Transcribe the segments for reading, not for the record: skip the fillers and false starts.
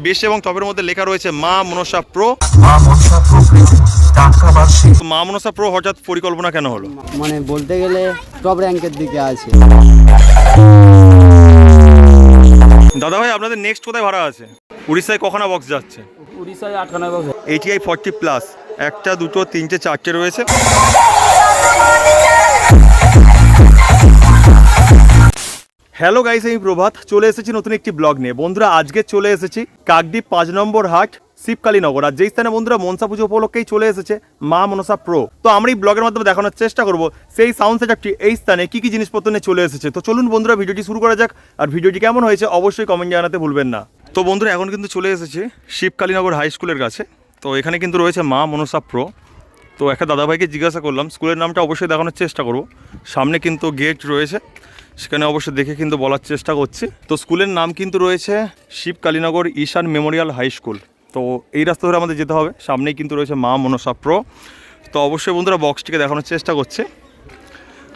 বেশ এবং টপের মধ্যে লেখা রয়েছে মা মনসা প্রো। মা মনসা প্রো হঠাৎ পরিকল্পনা কেন হলো? মানে বলতে গেলে টপ র্যাঙ্কের দিকে আছে। দাদা ভাই আপনাদের নেক্সট কোথায় ভাড়া আছে? উড়িষ্যায় কখানা বক্স যাচ্ছে? উড়িষ্যায় 8খানা বক্স। ATI 40+, একটা দুটো তিনটে চারটে রয়েছে। হ্যালো গাইস, আমি প্রভাত চলে এসেছি নতুন একটি ব্লগ নিয়ে। বন্ধুরা আজকে চলে এসেছি কাকদ্বীপ 5 নম্বর হাট শিবকালীনগর। আর যেই স্থানে বন্ধুরা মনসা পুজো উপলক্ষেই চলে এসেছে মা মনসা প্রো। তো আমরা এই ব্লগের মাধ্যমে দেখানোর চেষ্টা করব সেই সাউন্ড সেটআপটি এই স্থানে কি কি জিনিসপত্র নিয়ে চলে এসেছে। তো চলুন বন্ধুরা ভিডিওটি শুরু করা যাক। আর ভিডিওটি কেমন হয়েছে অবশ্যই কমেন্ট জানাতে ভুলবেন না। তো বন্ধুরা এখন কিন্তু চলে এসেছে শিবকালীনগর হাই স্কুলের কাছে। তো এখানে কিন্তু রয়েছে মা মনসা প্রো। তো একটা দাদাভাইকে জিজ্ঞাসা করলাম, স্কুলের নামটা অবশ্যই দেখানোর চেষ্টা করব। সামনে কিন্তু গেট রয়েছে, সেখানে অবশ্যই দেখে কিন্তু বলার চেষ্টা করছি। তো স্কুলের নাম কিন্তু রয়েছে শিবকালীনগর ঈশান মেমোরিয়াল হাই স্কুল। তো এই রাস্তা ধরে আমাদের যেতে হবে, সামনেই কিন্তু রয়েছে মা মনসা প্রো। তো অবশ্যই বন্ধুরা বক্সটিকে দেখানোর চেষ্টা করছে।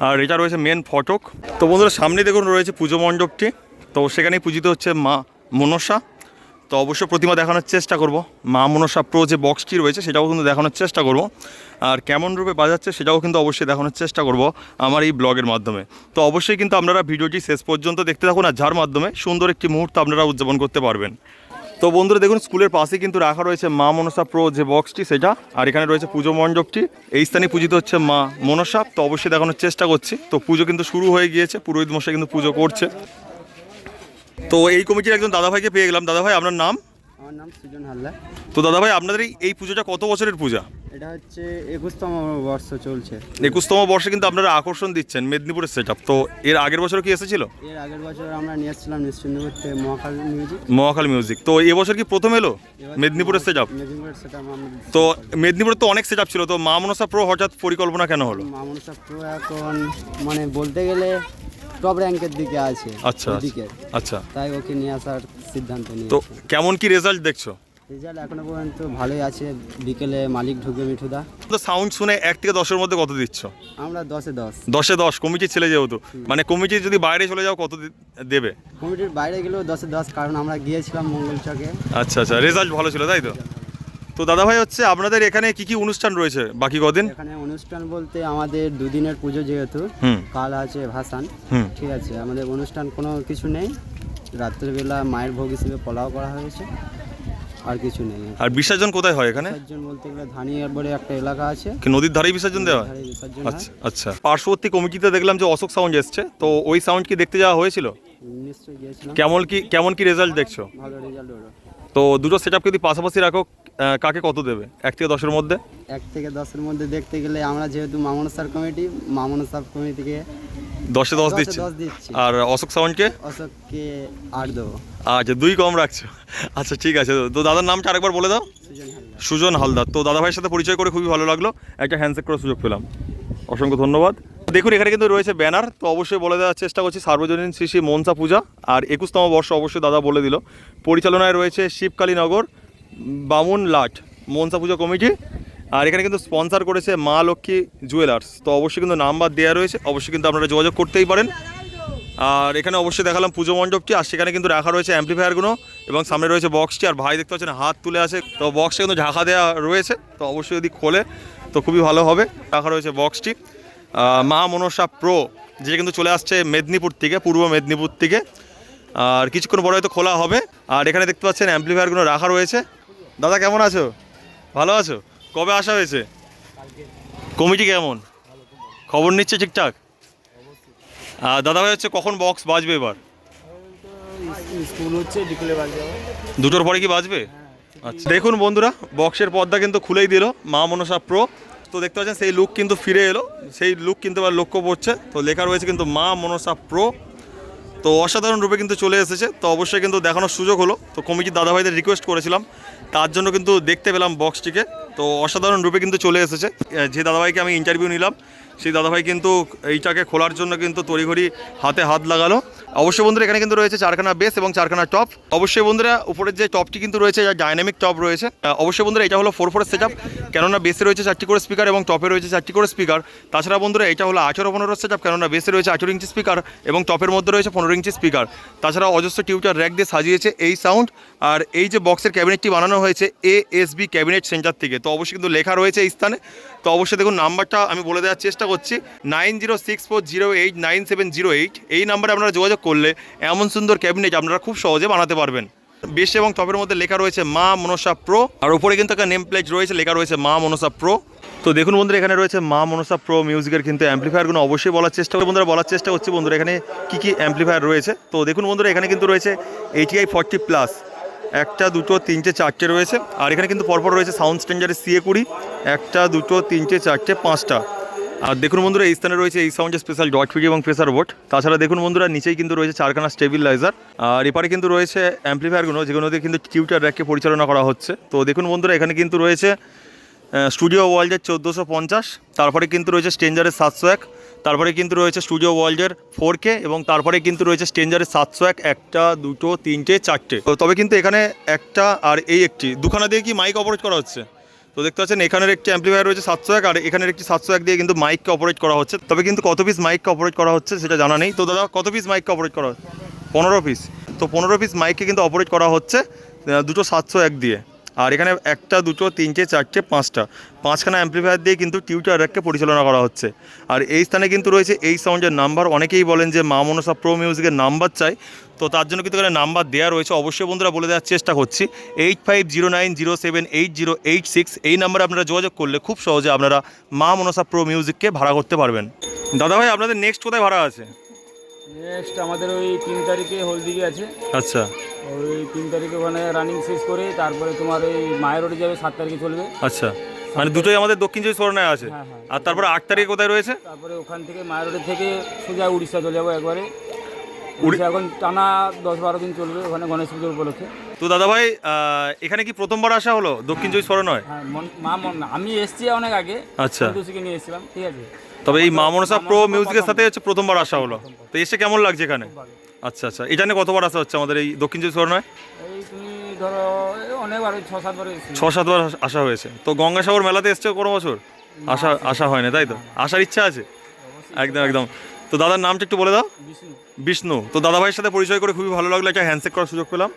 আর এটা রয়েছে মেন ফটক। তো বন্ধুরা সামনে দেখুন রয়েছে পুজো মণ্ডপটি। তো সেখানেই পূজিত হচ্ছে মা মনসা। তো অবশ্যই প্রতিমা দেখানোর চেষ্টা করব। মা মনসা প্রো যে বক্সটি রয়েছে সেটাও কিন্তু দেখানোর চেষ্টা করব। আর কেমন রূপে বাজাচ্ছে সেটাও কিন্তু অবশ্যই দেখানোর চেষ্টা করব আমার এই ব্লগের মাধ্যমে। তো অবশ্যই কিন্তু আপনারা ভিডিওটি শেষ পর্যন্ত দেখতে থাকুন, আর যার মাধ্যমে সুন্দর একটি মুহূর্ত আপনারা উদযাপন করতে পারবেন। তো বন্ধুরা দেখুন স্কুলের পাশে কিন্তু রাখা রয়েছে মা মনসা প্রো যে বক্সটি সেটা। আর এখানে রয়েছে পুজো মণ্ডপটি, এই স্থানে পূজিত হচ্ছে মা মনসা। তো অবশ্যই দেখানোর চেষ্টা করছি। তো পুজো কিন্তু শুরু হয়ে গিয়েছে, পুরোহিত মশাই কিন্তু পুজো করছে। তো এই কমিটির একজন দাদাভাইকে পেয়ে গেলাম। দাদাভাই আপনার নাম? আমার নাম সুজন হালদার। তো দাদাভাই আপনাদের এই পুজোটা কত বছরের পূজা? এটা হচ্ছে 21তম বর্ষ চলছে। 21তম বর্ষে কিন্তু আপনারা আকর্ষণ দিচ্ছেন মেদিনীপুরের সেটআপ। তো এর আগের বছর কি এসেছিল? এর আগের বছর আমরা নিয়ে এসেছিলাম নিশ্চিন্দপুর থেকে মহাকাল মিউজিক। তো এবছর কি প্রথম এলো মেদিনীপুরের সেটআপ? মেদিনীপুরের সেটআপ আমরা। তো মেদিনীপুরে তো অনেক সেটআপ ছিল, তো মা মনসা প্রো হঠাৎ পরিকল্পনা কেন হলো? মা মনসা প্রো এখন মানে বলতে গেলে টপ র্যাঙ্কের দিকে আছে। আচ্ছা আচ্ছা। তাই ওকে নিয়ে আসার সিদ্ধান্ত নিয়েছি। তো কেমন কি রেজাল্ট দেখছো? রেজাল্ট এখনো পর্যন্ত ভালোই আছে। বিকেলে মালিক ঢুকবে মিঠুদা। তো সাউন্ড শুনে 1 থেকে 10-এর মধ্যে কত দিচ্ছ? আমরা 10-এ 10। 10-এ 10 কমিটির ছেলে যেহেতু, মানে কমিটি যদি বাইরে চলে যাও কত দেবে? কমিটির বাইরে গেলেও 10-এ 10, কারণ আমরা গিয়েছিলাম মঙ্গলচকে। আচ্ছা আচ্ছা, রেজাল্ট ভালো ছিল তাই তো? তো দাদাভাই হচ্ছে আপনাদের এখানে কি কি অনুষ্ঠান রয়েছে বাকি কদিন? এখানে অনুষ্ঠান বলতে আমাদের দুদিনের পুজো, যেহেতু কাল আছে ভাসান, ঠিক আছে। আমাদের অনুষ্ঠান কোনো কিছু নেই। রাত্রেবেলা মায়ের ভোগ হিসেবে পোলাও করা হয়েছে, আর কিছু নেই। আর বিসর্জন কোথায় হয় এখানে? বিসর্জন বলতে গেলে ধানিয়ার বলে একটা এলাকা আছে, কি নদীর ধারেই বিসর্জন দেওয়া হয়? বিসর্জন আচ্ছা আচ্ছা। পার্শ্ববর্তী কমিটিতে দেখলাম যে অশোক সাউন্ড এসছে, তো ওই সাউন্ড কি দেখতে যাওয়া হয়েছিল? নিশ্চয়ই গিয়েছিলাম। কেমন কি রেজাল্ট দেখছো? ভালো রেজাল্ট হলো। তো দুটো সেটআপকে যদি পাশাপাশি রাখো কাকে কত দেবে 1 থেকে 10-এর মধ্যে? 1 থেকে 10-এর মধ্যে দেখতে গেলে আমরা যেহেতু মামনসার কমিটি, মামনসার কমিটিকে 10-এ 10 দিচ্ছি। আর অশোক সাউন্ডকে? অশোককে 8 দেবো। আচ্ছা 2 কম রাখছো। আচ্ছা ঠিক আছে। তো দাদার নামটা আরেকবার বলে দাও। সুজন হালদার। তো দাদা ভাইয়ের সাথে পরিচয় করে খুবই ভালো লাগলো, একটা হ্যান্ডশেক করার সুযোগ পেলাম, অসংখ্য ধন্যবাদ। দেখুন এখানে কিন্তু রয়েছে ব্যানার। তো অবশ্যই বলে দেওয়ার চেষ্টা করছি সার্বজনীন শ্রী শ্রী মনসা পূজা আর 21তম বর্ষ অবশ্যই দাদা বলে দিল। পরিচালনায় রয়েছে শিবকালীনগর বামুন লাট মনসা পূজা কমিটি। আর এখানে কিন্তু স্পন্সর করেছে মা লক্ষ্মী জুয়েলার্স। তো অবশ্যই কিন্তু নাম্বার দেওয়া রয়েছে, অবশ্যই কিন্তু আপনারা যোগাযোগ করতেই পারেন। আর এখানে অবশ্যই দেখালাম পুজো মণ্ডপটি, আর সেখানে কিন্তু রাখা রয়েছে অ্যাম্পলিফায়ারগুলো এবং সামনে রয়েছে বক্সটি। আর ভাই দেখতে পাচ্ছেন হাত তুলে আছে, তো বক্সটা কিন্তু ঢাকা দেওয়া রয়েছে। তো অবশ্যই যদি খোলে তো খুবই ভালো হবে। রাখা রয়েছে বক্সটি মা মনসা প্রো, যেটা কিন্তু চলে আসছে মেদিনীপুর থেকে, পূর্ব মেদিনীপুর থেকে। আর কিছুক্ষণ পরে হয়তো খোলা হবে। আর এখানে দেখতে পাচ্ছেন অ্যাম্পলিফায়ারগুলো রাখা রয়েছে। দাদা কেমন আছো? ভালো আছো? কবে আসা হয়েছে? কমিটি কেমন? খবর নিচ্ছে ঠিকঠাক? দাদা ভাই হচ্ছে কখন বক্স বাজবে এবার? স্কুল হচ্ছে বিকেলে বাজবে। 2টোর পরে কি বাজবে? আচ্ছা দেখুন বন্ধুরা বক্সের পর্দা কিন্তু খুলেই দিল মা মনসা প্রো। তো দেখতে পাচ্ছেন সেই লুক কিন্তু ফিরে এলো, সেই লুক কিন্তু এবার লক্ষ্য পড়ছে। তো লেখা রয়েছে কিন্তু মা মনসা প্রো। তো অসাধারণ রূপে কিন্তু চলে এসেছে। তো অবশ্যই কিন্তু দেখানোর সুযোগ হলো। তো কমিটির দাদাভাইদের রিকোয়েস্ট করেছিলাম, তার জন্য কিন্তু দেখতে পেলাম বক্সটিকে। তো অসাধারণ রূপে কিন্তু চলে এসেছে। যে দাদাভাইকে আমি ইন্টারভিউ নিলাম সেই দাদাভাই কিন্তু এইটাকে খোলার জন্য কিন্তু তড়িঘড়ি হাতে হাত লাগালো। অবশ্যই বন্ধুরা এখানে কিন্তু রয়েছে 4খানা বেস এবং 4খানা টপ। অবশ্যই বন্ধুরা উপরের যে টপটি কিন্তু রয়েছে ডাইনামিক টপ রয়েছে। অবশ্যই বন্ধুরা এটা হলো 4/4 সেট আপ, কেননা বেসে রয়েছে 4টি করে স্পিকার এবং টপে রয়েছে 4টি করে স্পিকার। তাছাড়া বন্ধুরা এটা হলো 18/15 সেট আপ, কেননা বেসে রয়েছে 18 ইঞ্চি স্পিকার এবং টপের মধ্যে রয়েছে 15 ইঞ্চি স্পিকার। তাছাড়া অজস্র টিউটার র্যাক দিয়ে সাজিয়েছে এই সাউন্ড। আর এই যে বক্সের ক্যাবিনেটটি বানানো হয়েছে ASB ক্যাবিনেট সেন্টার থেকে, তো অবশ্যই কিন্তু লেখা রয়েছে এই স্থানে। তো অবশ্যই দেখুন নাম্বারটা আমি বলে দেওয়ার চেষ্টা করছি, 9064089708। এই নাম্বারে আপনারা যোগাযোগ করলে এমন সুন্দর ক্যাবিনেট আপনারা খুব সহজে বানাতে পারবেন। বেশ এবং টপের মধ্যে লেখা রয়েছে মা মনসা প্রো, আর উপরে কিন্তু একটা নেম প্লেট রয়েছে, লেখা রয়েছে মা মনসা প্রো। তো দেখুন বন্ধুরা এখানে রয়েছে মা মনসা প্রো মিউজিকের কিন্তু অ্যাম্পলিফায়ারগুলো অবশ্যই বলার চেষ্টা করছি বন্ধুরা, বলার চেষ্টা করছি বন্ধুরা এখানে কী অ্যাম্পলিফায়ার রয়েছে। তো দেখুন বন্ধুরা এখানে কিন্তু রয়েছে ATI 40+, 1, 2, 3, 4 রয়েছে। আর এখানে কিন্তু পরপর রয়েছে সাউন্ড স্ট্যান্ডার্ডের CA20, 1, 2, 3, 4, 5টা। আর দেখুন বন্ধুরা এই স্থানে রয়েছে এই সাউন্ডের স্পেশাল ডট পিডি এবং প্রেসার বোর্ড। তাছাড়া দেখুন বন্ধুরা নিচেই কিন্তু রয়েছে 4খানা স্টেবিলাইজার। আর এপারে কিন্তু রয়েছে অ্যাম্পলিফায়ারগুলো, যেগুলো দিয়ে কিন্তু টিউটার র্যাককে পরিচালনা করা হচ্ছে। তো দেখুন বন্ধুরা এখানে কিন্তু রয়েছে স্টুডিও ওয়ার্ল্ডের 1450, তারপরে কিন্তু রয়েছে স্ট্রেঞ্জারের 701, তারপরে কিন্তু রয়েছে স্টুডিও ওয়ার্ল্ডের 4K এবং তারপরে কিন্তু রয়েছে স্ট্রেঞ্জারের 701, 1, 2, 3, 4। তবে কিন্তু এখানে একটা আর এই একটি দুখানা দিয়ে কি মাইক অপারেট করা হচ্ছে। তো দেখতে পাচ্ছেন এখানের একটি অ্যাম্পলিফায়ার রয়েছে 701, আর এখানের একটি 701 দিয়ে কিন্তু মাইককে অপারেট করা হচ্ছে। তবে কিন্তু কত পিস মাইককে অপারেট করা হচ্ছে সেটা জানা নেই। তো দাদা কত পিস মাইককে অপারেট করা হচ্ছে? 15 পিস। তো 15 পিস মাইককে কিন্তু অপারেট করা হচ্ছে দুটো 701 দিয়ে। আর এখানে 1, 2, 3, 4, 5টা 5খানা অ্যাম্পলিফায়ার দিয়ে কিন্তু টিউটার র্যাককে পরিচালনা করা হচ্ছে। আর এই স্থানে কিন্তু রয়েছে এই সাউন্ডের নাম্বার। অনেকেই বলেন যে মা মনসা প্রো মিউজিকের নাম্বার চাই, তো তার জন্য কিন্তু এখানে নাম্বার দেওয়া রয়েছে। অবশ্যই বন্ধুরা বলে দেওয়ার চেষ্টা করছি, 8509078086। এই নাম্বারে আপনারা যোগাযোগ করলে খুব সহজে আপনারা মা মনসা প্রো মিউজিককে ভাড়া করতে পারবেন। দাদাভাই আপনাদের নেক্সট কোথায় ভাড়া আছে? নেক্সট আমাদের ওই 3 তারিখে হলদিঘি আছে। আচ্ছা, ওই 3 তারিখে ওখানে রানিং শেষ করে তারপরে তোমার এই মায়ের রোডে যাবে, 7 তারিখে চলবে। আচ্ছা, মানে দুটোই আমাদের দক্ষিণ চব্বিশ পরগনায় আছে। হ্যাঁ, হ্যাঁ। আর তারপরে 8 তারিখে কোথায় রয়েছে? তারপরে ওখান থেকে মায়ের রোডে থেকে সোজা উড়িষ্যা চলে যাবো একবারে। উড়িষ্যা এখন টানা 10-12 দিন চলবে ওখানে গণেশ পুজোর উপলক্ষে। তো দাদাভাই এখানে কি প্রথমবার আসা হলো দক্ষিণ চব্বিশ পরগনায়? হ্যাঁ, আমি এসছি অনেক আগে। আচ্ছা, সন্তোষীকে নিয়ে এসেছিলাম, ঠিক আছে। তবে এই মা মনসা প্রো মিউজিকের সাথে হচ্ছে প্রথমবার আসা হলো। তো এসে কেমন লাগছে এখানে? আচ্ছা আচ্ছা, এটা নিয়ে কতবার আসা হচ্ছে আমাদের এই দক্ষিণ চব্বিশ পরগনায়? এই তুমি ধরো অনেকবার 6-7 বার এসেছি। 6-7 বার আসা হয়েছে। তো গঙ্গাসাগর মেলাতে এসছে কোনো বছর? আসা হয় না, তাই তো? আসার ইচ্ছা আছে? একদম একদম। তো দাদার নামটা একটু বলে দাও। বিষ্ণু। তো দাদা ভাইয়ের সাথে পরিচয় করে খুবই ভালো লাগলো, একটা হ্যান্ডশেক করার সুযোগ পেলাম।